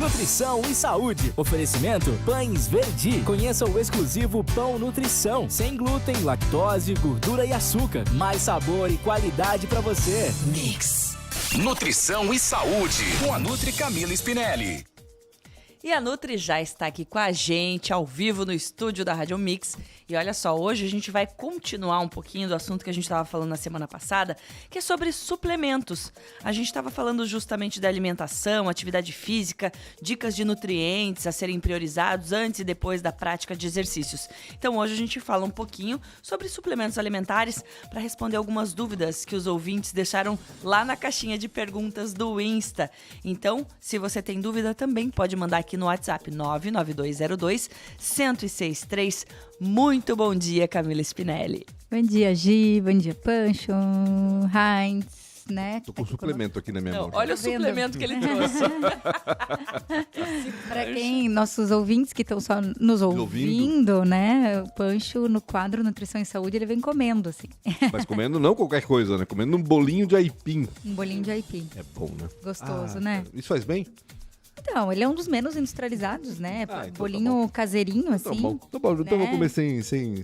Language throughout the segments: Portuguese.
Nutrição e saúde. Oferecimento Pães Verdi. Conheça o exclusivo Pão Nutrição. Sem glúten, lactose, gordura e açúcar. Mais sabor e qualidade pra você. Mix. Nutrição e saúde. Com a Nutri Camila Spinelli. E a Nutri já está aqui com a gente, ao vivo, no estúdio da Rádio Mix. E olha só, hoje a gente vai continuar um pouquinho do assunto que a gente estava falando na semana passada, que é sobre suplementos. A gente estava falando justamente da alimentação, atividade física, dicas de nutrientes a serem priorizados antes e depois da prática de exercícios. Então hoje a gente fala um pouquinho sobre suplementos alimentares para responder algumas dúvidas que os ouvintes deixaram lá na caixinha de perguntas do Insta. Então, se você tem dúvida, também pode mandar aqui no WhatsApp 99202-1063. Muito bom dia, Camila Spinelli. Bom dia, Gi. Bom dia, Pancho, Heinz, né? Tô com um suplemento aqui na minha mão. Olha o suplemento que ele trouxe. Para quem, nossos ouvintes que estão só nos ouvindo, né? O Pancho, no quadro Nutrição e Saúde, ele vem comendo, assim. Mas comendo não qualquer coisa, né? Comendo um bolinho de aipim. Um bolinho de aipim. É bom, né? Gostoso, né? Isso faz bem? Então, ele é um dos menos industrializados, né? Então bolinho caseirinho, assim. Tá bom. Então eu vou comer sem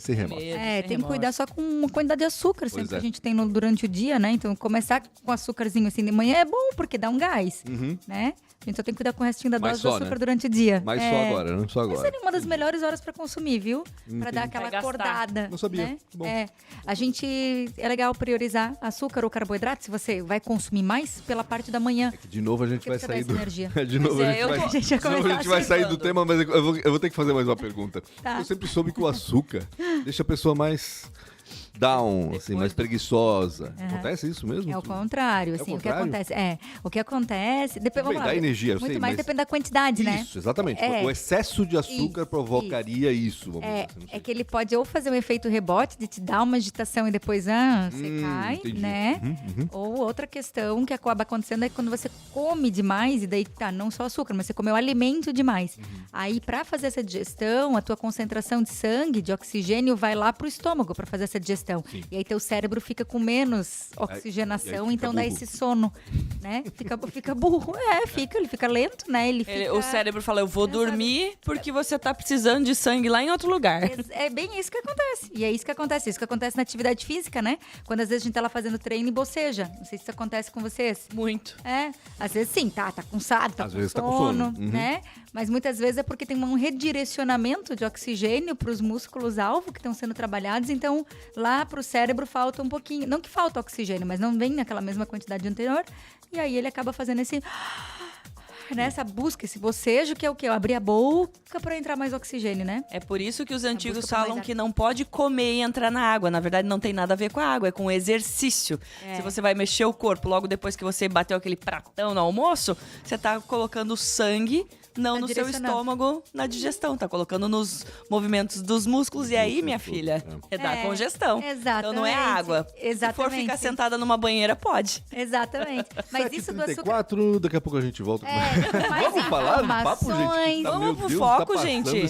remorso. Tem que cuidar só com uma quantidade de açúcar sempre que a gente tem durante o dia, né? Então, começar com açúcarzinho assim de manhã é bom, porque dá um gás, né? A gente só tem que cuidar com o restinho da dose de açúcar durante o dia. Mas só agora, não só agora. Essa é uma das melhores horas para consumir, viu? Para dar aquela acordada. Não sabia. Né? Bom. A gente, é legal priorizar açúcar ou carboidrato, se você vai consumir mais pela parte da manhã. É que de novo a gente vai sair do... De novo a gente vai sair do tema, mas eu vou ter que fazer mais uma pergunta. Tá. Eu sempre soube que o açúcar deixa a pessoa mais down, assim, mais preguiçosa. Acontece isso mesmo? É o contrário, assim, o que acontece... Depende, da energia, eu muito sei, mais depende da quantidade, né? Isso, exatamente. O excesso de açúcar provocaria isso, vamos dizer assim. É que ele pode ou fazer um efeito rebote, de te dar uma agitação e depois você cai, entendi. né? Ou outra questão que acaba acontecendo é quando você come demais, e daí não só açúcar, mas você comeu alimento demais. Aí, para fazer essa digestão, a tua concentração de sangue, de oxigênio, vai lá pro estômago para fazer essa digestão. Sim. E aí teu cérebro fica com menos oxigenação, então dá esse sono, né? Fica burro. Ele fica lento, né? O cérebro fala, eu vou dormir porque você tá precisando de sangue lá em outro lugar. É bem isso que acontece. E é isso que acontece na atividade física, né? Quando às vezes a gente tá lá fazendo treino e boceja. Não sei se isso acontece com vocês. Muito. Às vezes sim, tá cansado, às vezes tá com sono, né? Mas muitas vezes é porque tem um redirecionamento de oxigênio para os músculos-alvo que estão sendo trabalhados, então lá para o cérebro falta um pouquinho, não que falta oxigênio, mas não vem naquela mesma quantidade anterior, e aí ele acaba fazendo essa busca, esse bocejo, que é o quê? Abrir a boca para entrar mais oxigênio, né? É por isso que os antigos falam que não pode comer e entrar na água. Na verdade, não tem nada a ver com a água, é com o exercício. Se você vai mexer o corpo logo depois que você bateu aquele pratão no almoço, você tá colocando sangue no seu estômago, na digestão. Tá colocando nos movimentos dos músculos. E aí, minha filha, dá congestão. Exatamente. Então não é água. Exatamente. Se for ficar sentada numa banheira, pode. Exatamente. Mas isso do açúcar... Daqui a pouco a gente volta. Vamos falar do papo, gente? Vamos pro foco, gente.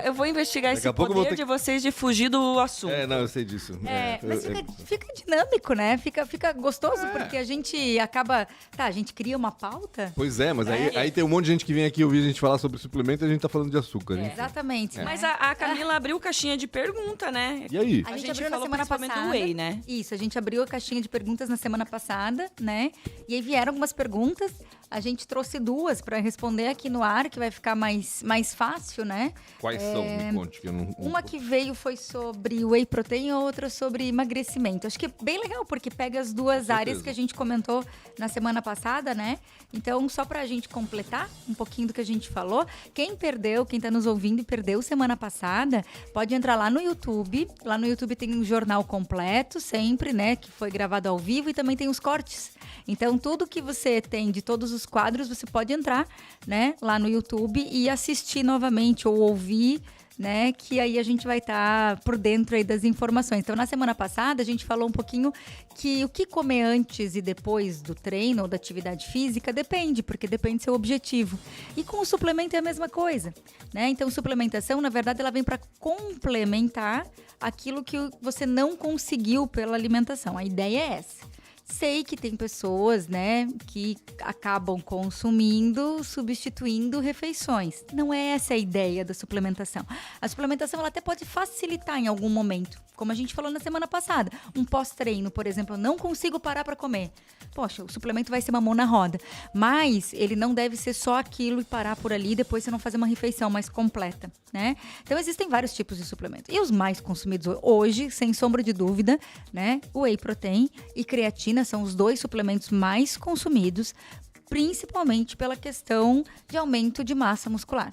Eu vou investigar esse poder de vocês de fugir do assunto. Não, eu sei disso. Mas fica dinâmico, né? Fica gostoso, porque a gente acaba... a gente cria uma pauta. Pois mas aí tem um monte de gente que vem aqui ouvir a gente falar sobre suplemento e a gente tá falando de açúcar. Exatamente. Mas a Camila abriu caixinha de pergunta, né? E aí? A gente abriu na semana passada. Do whey, né? Isso, a gente abriu a caixinha de perguntas na semana passada, né? E aí vieram algumas perguntas. A gente trouxe duas para responder aqui no ar, que vai ficar mais fácil, né? Quais são? Me conte. Que eu não... Uma que veio foi sobre whey protein, a outra sobre emagrecimento. Acho que é bem legal, porque pega as duas áreas que a gente comentou na semana passada, né? Então, só pra gente completar um pouquinho do que a gente falou, quem tá nos ouvindo e perdeu semana passada, pode entrar lá no YouTube. Lá no YouTube tem um jornal completo, sempre, né? Que foi gravado ao vivo, e também tem os cortes. Então, tudo que você tem de todos os quadros, você pode entrar, né, lá no YouTube e assistir novamente ou ouvir, né, que aí a gente vai estar por dentro aí das informações. Então, na semana passada, a gente falou um pouquinho que o que comer antes e depois do treino ou da atividade física depende, porque depende do seu objetivo. E com o suplemento é a mesma coisa, né? Então, suplementação, na verdade, ela vem para complementar aquilo que você não conseguiu pela alimentação. A ideia é essa. Sei que tem pessoas, né, que acabam consumindo, substituindo refeições. Não é essa a ideia da suplementação. A suplementação, ela até pode facilitar em algum momento. Como a gente falou na semana passada. Um pós-treino, por exemplo, eu não consigo parar para comer. Poxa, o suplemento vai ser uma mão na roda. Mas ele não deve ser só aquilo e parar por ali e depois você não fazer uma refeição mais completa, né? Então, existem vários tipos de suplementos. E os mais consumidos hoje, sem sombra de dúvida, né? O Whey Protein e creatina são os 2 suplementos mais consumidos, principalmente pela questão de aumento de massa muscular.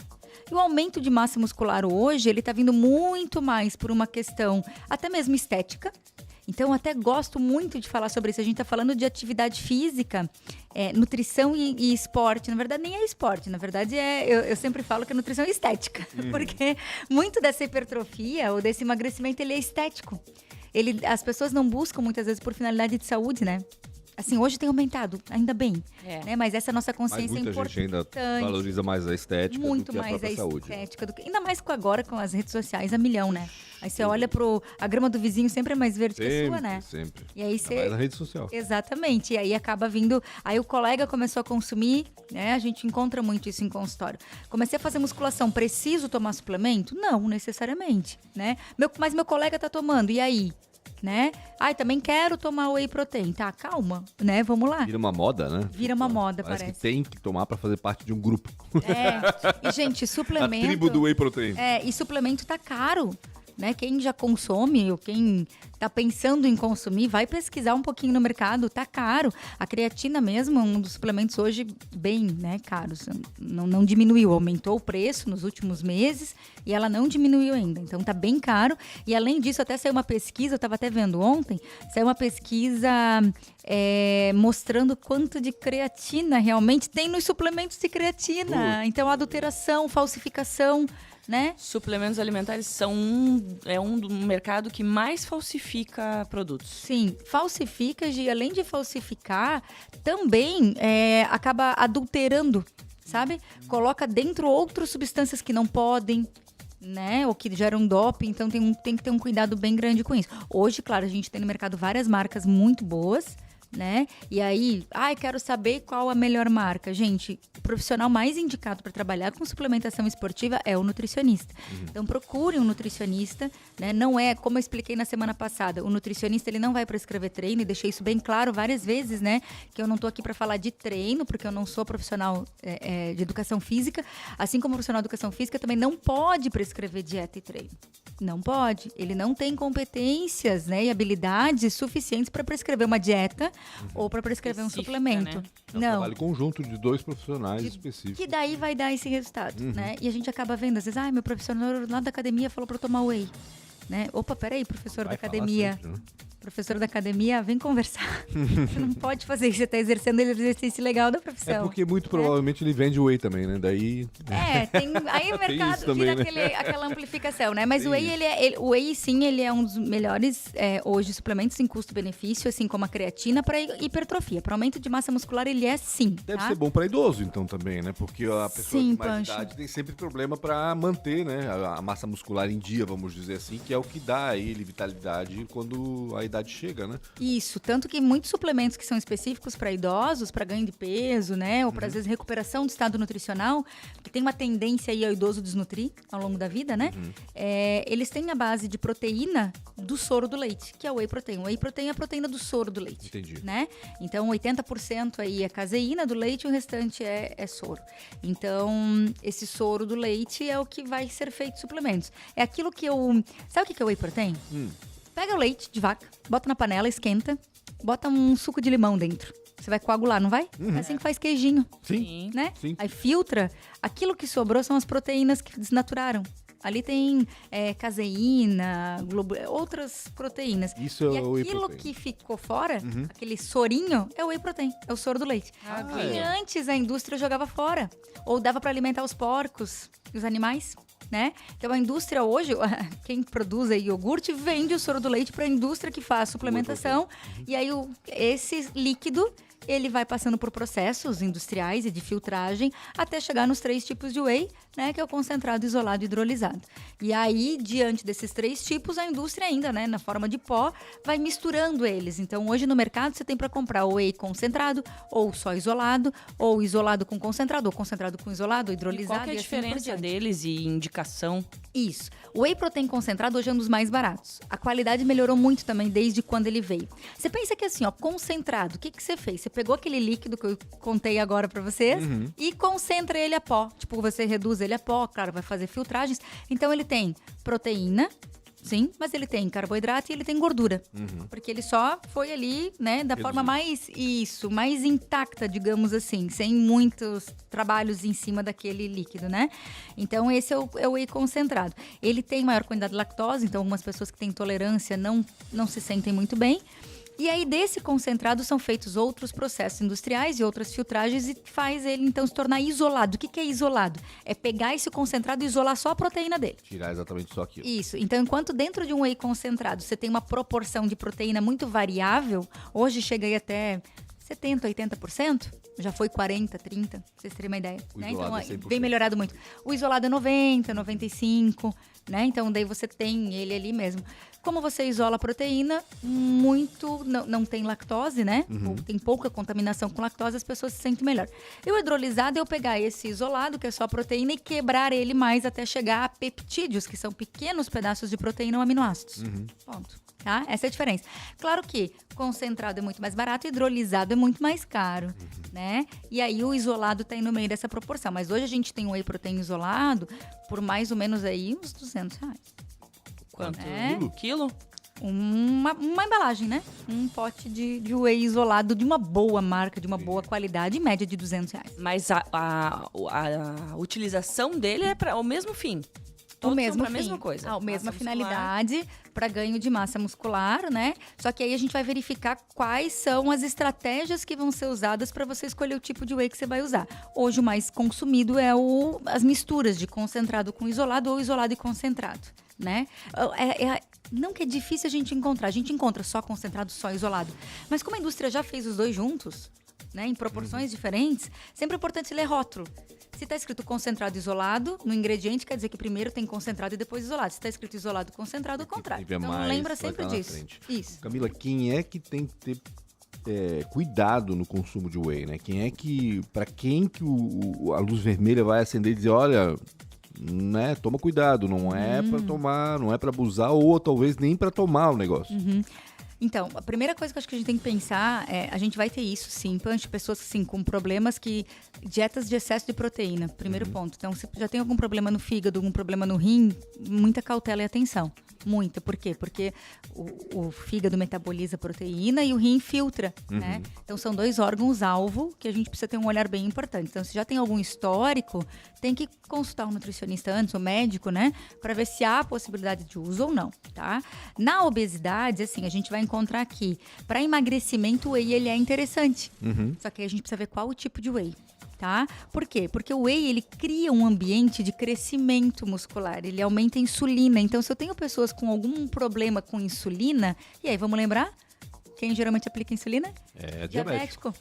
E o aumento de massa muscular hoje, ele tá vindo muito mais por uma questão até mesmo estética. Então, eu até gosto muito de falar sobre isso. A gente tá falando de atividade física, nutrição e esporte. Na verdade, nem é esporte. Na verdade, eu sempre falo que a nutrição é estética. Porque muito dessa hipertrofia ou desse emagrecimento, ele é estético. As pessoas não buscam, muitas vezes, por finalidade de saúde, né? Assim, hoje tem aumentado, ainda bem, né? Mas essa nossa consciência é importante. Muita gente ainda valoriza mais a estética muito do que a mais própria saúde. Estética do que, ainda mais agora com as redes sociais a milhão, né? Aí você olha a grama do vizinho sempre é mais verde que a sua, né? Sempre. E aí você... na rede social. Exatamente. E aí acaba vindo... Aí o colega começou a consumir, né? A gente encontra muito isso em consultório. Comecei a fazer musculação. Preciso tomar suplemento? Não, necessariamente, né? Mas meu colega tá tomando. E aí? Né? Também quero tomar Whey Protein. Tá, calma, né? Vamos lá. Vira uma moda, né? Vira uma moda, parece. Que tem que tomar pra fazer parte de um grupo. E, gente, suplemento... A tribo do Whey Protein. E suplemento tá caro, né? Quem já consome ou quem tá pensando em consumir, vai pesquisar um pouquinho no mercado, tá caro. A creatina mesmo é um dos suplementos hoje bem, né, caros. Não diminuiu, aumentou o preço nos últimos meses e ela não diminuiu ainda. Então tá bem caro. E além disso, até saiu uma pesquisa, eu tava até vendo ontem, saiu uma pesquisa mostrando quanto de creatina realmente tem nos suplementos de creatina. Então, adulteração, falsificação, né? Suplementos alimentares são um mercado que mais falsifica produtos. Sim, falsifica e além de falsificar, também acaba adulterando, sabe? Coloca dentro outras substâncias que não podem, né? Ou que geram doping, então tem que ter um cuidado bem grande com isso. Hoje, claro, a gente tem no mercado várias marcas muito boas, né? E aí, quero saber qual a melhor marca. Gente, o profissional mais indicado para trabalhar com suplementação esportiva é o nutricionista. Então, procure um nutricionista, né? Não é, como eu expliquei na semana passada, o nutricionista ele não vai prescrever treino, e deixei isso bem claro várias vezes, né? Que eu não tô aqui para falar de treino, porque eu não sou profissional de educação física. Assim como profissional de educação física, também não pode prescrever dieta e treino. Não pode. Ele não tem competências, né, e habilidades suficientes para prescrever uma dieta ou para prescrever um suplemento. Né? É um trabalho conjunto de 2 profissionais específicos. Que daí vai dar esse resultado, né? E a gente acaba vendo, às vezes, meu professor lá da academia falou para eu tomar Whey. Né? Opa, peraí, professor da academia. Sempre, né? Professor da academia, vem conversar. Você não pode fazer isso, você está exercendo o exercício legal da profissão. É porque muito provavelmente ele vende Whey também, né? Daí... aí o mercado também, vira né? Aquela amplificação, né? Mas o Whey, sim, ele é um dos melhores hoje suplementos em custo-benefício, assim como a creatina para hipertrofia. Para aumento de massa muscular, ele é sim. Deve ser bom para idoso, então, também, né? Porque a pessoa de mais idade tem sempre problema para manter, né? A massa muscular em dia, vamos dizer assim, que é o que dá a ele vitalidade quando a idade chega, né? Isso, tanto que muitos suplementos que são específicos para idosos, para ganho de peso, né? Ou para, às vezes, recuperação do estado nutricional, que tem uma tendência aí ao idoso desnutrir ao longo da vida, né? Eles têm a base de proteína do soro do leite, que é o Whey Protein. O Whey Protein é a proteína do soro do leite. Entendi. Né? Então, 80% aí é caseína do leite e o restante é soro. Então, esse soro do leite é o que vai ser feito suplementos. É aquilo que eu... Sabe o que é o Whey Protein? Pega o leite de vaca, bota na panela, esquenta, bota um suco de limão dentro. Você vai coagular, não vai? É assim que faz queijinho. Sim. Né? Sim. Aí filtra. Aquilo que sobrou são as proteínas que desnaturaram. Ali tem caseína, outras proteínas. Isso é o Whey aquilo Protein. que ficou fora, aquele sorinho, é o Whey Protein. É o soro do leite. E antes a indústria jogava fora. Ou dava para alimentar os porcos e os animais. Né? Então a indústria hoje, quem produz aí iogurte, vende o soro do leite para a indústria que faz suplementação. E aí esse líquido ele vai passando por processos industriais e de filtragem até chegar nos 3 tipos de whey, né, que é o concentrado, isolado e hidrolisado. E aí, diante desses 3 tipos, a indústria ainda, né, na forma de pó, vai misturando eles. Então, hoje no mercado você tem para comprar o whey concentrado, ou só isolado, ou isolado com concentrado, ou concentrado com isolado, ou hidrolisado. E qual que é a diferença deles e indicação? Isso. O whey protein concentrado hoje é um dos mais baratos. A qualidade melhorou muito também desde quando ele veio. Você pensa que assim, ó, concentrado, o que você fez? Você pegou aquele líquido que eu contei agora pra vocês e concentra ele a pó. Tipo, você reduz ele a pó, claro, vai fazer filtragens. Então ele tem proteína, sim, mas ele tem carboidrato e ele tem gordura. Porque ele só foi ali, né, da forma mais intacta, digamos assim, sem muitos trabalhos em cima daquele líquido, né? Então, esse é o whey concentrado. Ele tem maior quantidade de lactose, então algumas pessoas que têm intolerância não se sentem muito bem. E aí, desse concentrado, são feitos outros processos industriais e outras filtragens e faz ele, então, se tornar isolado. O que é isolado? É pegar esse concentrado e isolar só a proteína dele. Tirar exatamente só aquilo. Isso. Então, enquanto dentro de um whey concentrado você tem uma proporção de proteína muito variável, hoje chega aí até 70%, 80%, já foi 40%, 30%, pra vocês terem uma ideia. Né? Então, vem melhorado muito. O isolado é 90%, 95%, né? Então, daí você tem ele ali mesmo. Como você isola a proteína, não tem lactose, né? Tem pouca contaminação com lactose, as pessoas se sentem melhor. E o hidrolisado é eu pegar esse isolado, que é só a proteína, e quebrar ele mais até chegar a peptídeos, que são pequenos pedaços de proteína ou aminoácidos. Ponto. Tá? Essa é a diferença. Claro que concentrado é muito mais barato, hidrolisado é muito mais caro, né? E aí o isolado tá aí no meio dessa proporção. Mas hoje a gente tem o whey protein isolado por mais ou menos aí uns R$200. Quanto? Quilo? Uma embalagem, né? Um pote de whey isolado de uma boa marca, de uma boa qualidade, em média de R$200. Mas a utilização dele é para o mesmo fim. O mesmo fim. A mesma coisa. A mesma finalidade para ganho de massa muscular, né? Só que aí a gente vai verificar quais são as estratégias que vão ser usadas para você escolher o tipo de whey que você vai usar. Hoje o mais consumido é as misturas de concentrado com isolado ou isolado e concentrado, né? Não que é difícil a gente encontra só concentrado, só isolado. Mas como a indústria já fez os dois juntos, né, em proporções diferentes, sempre é importante ler rótulo. Se está escrito concentrado isolado, no ingrediente quer dizer que primeiro tem concentrado e depois isolado. Se está escrito isolado concentrado, o contrário. Então lembra sempre disso. Isso. Camila, quem é que tem que ter cuidado no consumo de whey, né? Para quem que a luz vermelha vai acender e dizer, olha, né, toma cuidado, não é para tomar, não é para abusar ou talvez nem para tomar o negócio. Então, a primeira coisa que eu acho que a gente tem que pensar a gente vai ter isso, sim, de pessoas assim, com problemas dietas de excesso de proteína, primeiro ponto. Então, se já tem algum problema no fígado, algum problema no rim, muita cautela e atenção. Muita. Por quê? Porque o fígado metaboliza proteína e o rim filtra, né? Então, são 2 órgãos-alvo que a gente precisa ter um olhar bem importante. Então, se já tem algum histórico, tem que consultar um nutricionista antes, um médico, né? Para ver se há possibilidade de uso ou não, tá? Na obesidade, assim, a gente vai encontrar aqui, para emagrecimento, o whey, ele é interessante. Só que aí a gente precisa ver qual o tipo de whey. Tá? Por quê? Porque o whey, ele cria um ambiente de crescimento muscular, ele aumenta a insulina. Então, se eu tenho pessoas com algum problema com insulina, e aí, vamos lembrar? Quem geralmente aplica insulina? É diabético.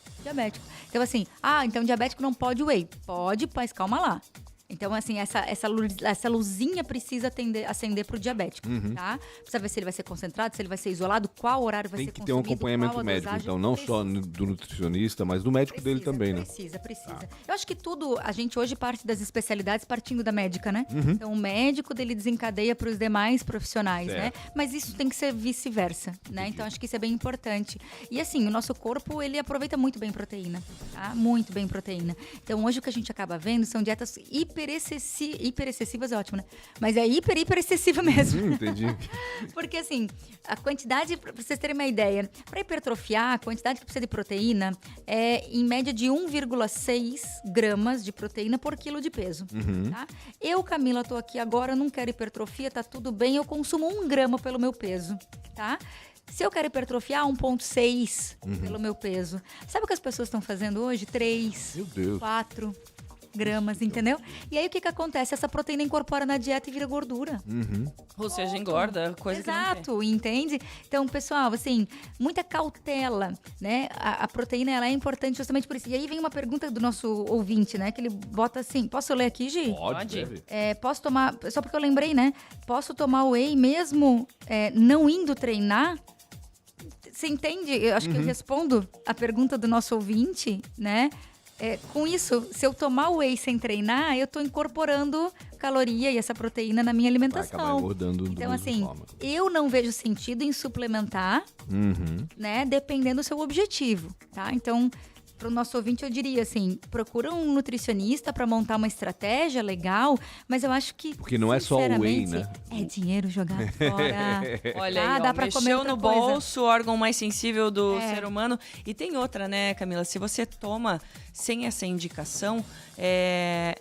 Então, assim, então diabético não pode whey. Pode, mas calma lá. Então, assim, essa luzinha precisa acender para o diabético, tá? Precisa ver se ele vai ser concentrado, se ele vai ser isolado, qual horário vai ser consumido. Tem que ter um acompanhamento médico, então, não só do nutricionista, mas do médico dele também, né? Precisa. Eu acho que a gente hoje parte das especialidades partindo da médica, né? Então, o médico dele desencadeia para os demais profissionais, né? Mas isso tem que ser vice-versa, né? Então, acho que isso é bem importante. E, assim, o nosso corpo, ele aproveita muito bem proteína, tá? Muito bem proteína. Então, hoje o que a gente acaba vendo são dietas hiperexcessivas é ótimo, né? Mas é hiper excessiva mesmo. Entendi. Porque, assim, a quantidade, pra vocês terem uma ideia, para hipertrofiar, a quantidade que precisa de proteína é em média de 1,6 gramas de proteína por quilo de peso. Tá? Eu, Camila, tô aqui agora, não quero hipertrofia, tá tudo bem, eu consumo 1 grama pelo meu peso, tá? Se eu quero hipertrofiar, 1,6 pelo meu peso. Sabe o que as pessoas estão fazendo hoje? 3, meu Deus. 4... gramas, entendeu? E aí o que acontece? Essa proteína incorpora na dieta e vira gordura. Ou seja, engorda, coisa Exato, que não entende? Então, pessoal, assim, muita cautela, né? A proteína, ela é importante justamente por isso. E aí vem uma pergunta do nosso ouvinte, né? Que ele bota assim, posso ler aqui, Gi? Pode. Posso tomar, só porque eu lembrei, né? Posso tomar whey mesmo não indo treinar? Você entende? Eu acho que eu respondo a pergunta do nosso ouvinte, né? Com isso, se eu tomar whey sem treinar, eu tô incorporando caloria e essa proteína na minha alimentação. Vai acabar engordando então, assim, eu não vejo sentido em suplementar, né? Dependendo do seu objetivo, tá? Então, para o nosso ouvinte, eu diria assim, procura um nutricionista para montar uma estratégia legal, mas eu acho que, porque não é só o whey, né? É dinheiro jogado fora. Olha aí, dá para comer mexeu no bolso, o órgão mais sensível do ser humano. E tem outra, né, Camila? Se você toma sem essa indicação, é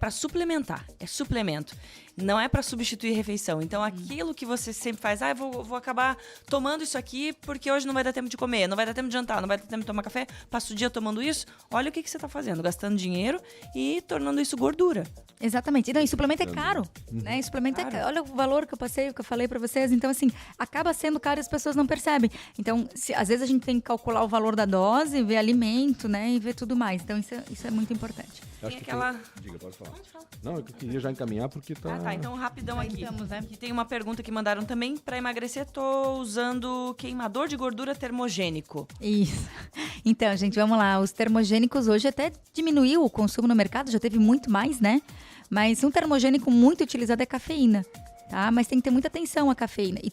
para suplementar, é suplemento. Não é para substituir refeição. Então, aquilo que você sempre faz, vou acabar tomando isso aqui porque hoje não vai dar tempo de comer, não vai dar tempo de jantar, não vai dar tempo de tomar café, passo o dia tomando isso. Olha o que você está fazendo, gastando dinheiro e tornando isso gordura. Exatamente. Não, e suplemento é caro, né? E suplemento é caro. Olha o valor que eu falei para vocês. Então, assim, acaba sendo caro e as pessoas não percebem. Então, às vezes a gente tem que calcular o valor da dose, ver alimento, né? E ver tudo mais. Então, isso é muito importante. Tem aquela... Diga, pode falar. Não, eu queria já encaminhar porque tá... Tá, então rapidão aqui. Estamos, né? E tem uma pergunta que mandaram também. Para emagrecer, tô usando queimador de gordura termogênico. Isso. Então, gente, vamos lá. Os termogênicos hoje até diminuiu o consumo no mercado, já teve muito mais, né? Mas um termogênico muito utilizado é cafeína. Tá? Mas tem que ter muita atenção à cafeína. E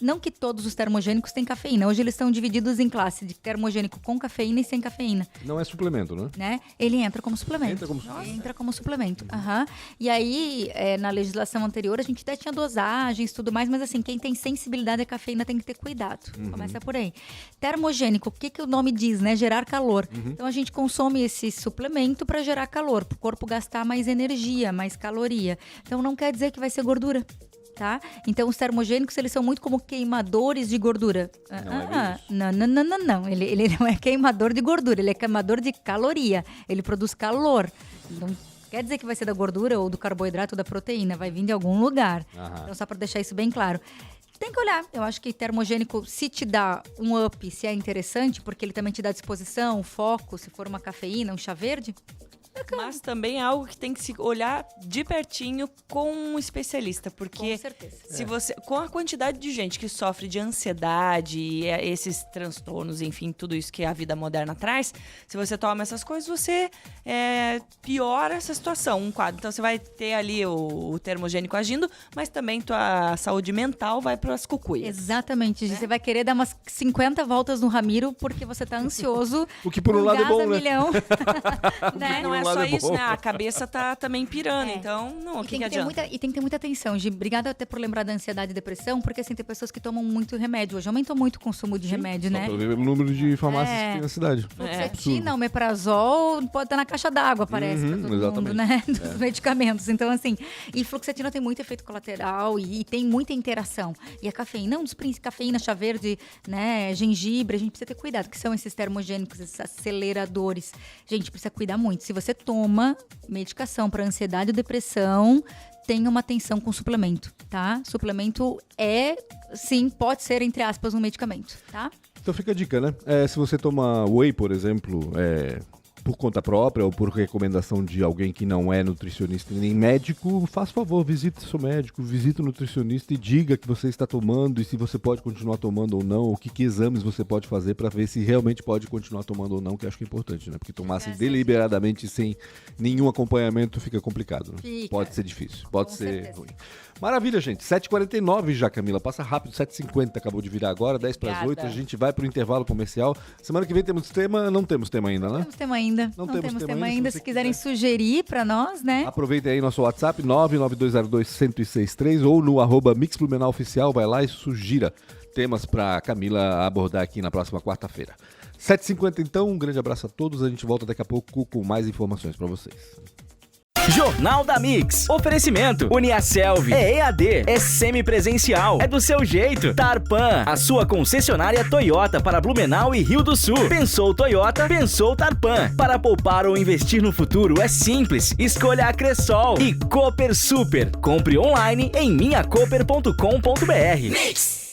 não que todos os termogênicos têm cafeína. Hoje eles estão divididos em classe de termogênico com cafeína e sem cafeína. Não é suplemento, né? Ele entra como suplemento. Entra como suplemento. E aí, na legislação anterior, a gente até tinha dosagens e tudo mais, mas assim, quem tem sensibilidade à cafeína tem que ter cuidado. Começa por aí. Termogênico, o que o nome diz, né? Gerar calor. Então a gente consome esse suplemento para gerar calor, para o corpo gastar mais energia, mais caloria. Então não quer dizer que vai ser gordura. Tá? Então, os termogênicos, eles são muito como queimadores de gordura. Não. Ele não é queimador de gordura, ele é queimador de caloria. Ele produz calor. Não quer dizer que vai ser da gordura ou do carboidrato ou da proteína, vai vir de algum lugar. Então, só para deixar isso bem claro. Tem que olhar. Eu acho que termogênico, se te dá um up, se é interessante, porque ele também te dá disposição, foco, se for uma cafeína, um chá verde... Mas também é algo que tem que se olhar de pertinho com um especialista, porque com certeza. Se você, com a quantidade de gente que sofre de ansiedade e esses transtornos, enfim, tudo isso que a vida moderna traz, se você toma essas coisas, você piora essa situação, um quadro. Então você vai ter ali o termogênico agindo, mas também tua saúde mental vai para as cucuias. Exatamente, Você vai querer dar umas 50 voltas no Ramiro porque você tá ansioso. O que por um lado é bom, né? Né? Não é só isso, né? A cabeça tá também pirando, então, não, o que adianta? E tem que ter muita atenção, Gi. Obrigada até por lembrar da ansiedade e depressão, porque assim, tem pessoas que tomam muito remédio. Hoje aumentou muito o consumo de remédio, né? Só o número de farmácias que tem na cidade. Fluoxetina, omeprazol, pode estar na caixa d'água, parece, pra todo mundo, né? Dos medicamentos. Então, assim, e fluoxetina tem muito efeito colateral e tem muita interação. E a cafeína, cafeína, chá verde, né? Gengibre, a gente precisa ter cuidado, que são esses termogênicos, esses aceleradores. Gente, precisa cuidar muito. Se você toma medicação para ansiedade ou depressão, tenha uma atenção com suplemento, tá? Suplemento sim, pode ser, entre aspas, um medicamento, tá? Então fica a dica, né? Se você toma whey, por exemplo, por conta própria ou por recomendação de alguém que não é nutricionista nem médico, faça favor, visite seu médico, visite o nutricionista e diga que você está tomando e se você pode continuar tomando ou não, o que exames você pode fazer para ver se realmente pode continuar tomando ou não, que acho que é importante, né? Porque tomar assim deliberadamente sem nenhum acompanhamento fica complicado, né? Pode ser difícil, pode ser ruim. Maravilha, gente. 7h49 já, Camila. Passa rápido, 7h50, acabou de virar agora, 10:08. A gente vai pro intervalo comercial. Semana que vem temos tema? Não temos tema ainda, né? Não temos tema ainda. Não temos tema ainda. Se quiserem sugerir para nós, né? Aproveitem aí nosso WhatsApp, 99202-1063 ou no @Mix Blumenau Oficial. Vai lá e sugira temas para Camila abordar aqui na próxima quarta-feira. 7h50 então, um grande abraço a todos. A gente volta daqui a pouco com mais informações para vocês. Jornal da Mix. Oferecimento. Uniaselv. É EAD. É semipresencial. É do seu jeito. Tarpan. A sua concessionária Toyota para Blumenau e Rio do Sul. Pensou Toyota, pensou Tarpan. Para poupar ou investir no futuro é simples. Escolha a Cressol. E Cooper Super. Compre online em minhacoper.com.br. Mix.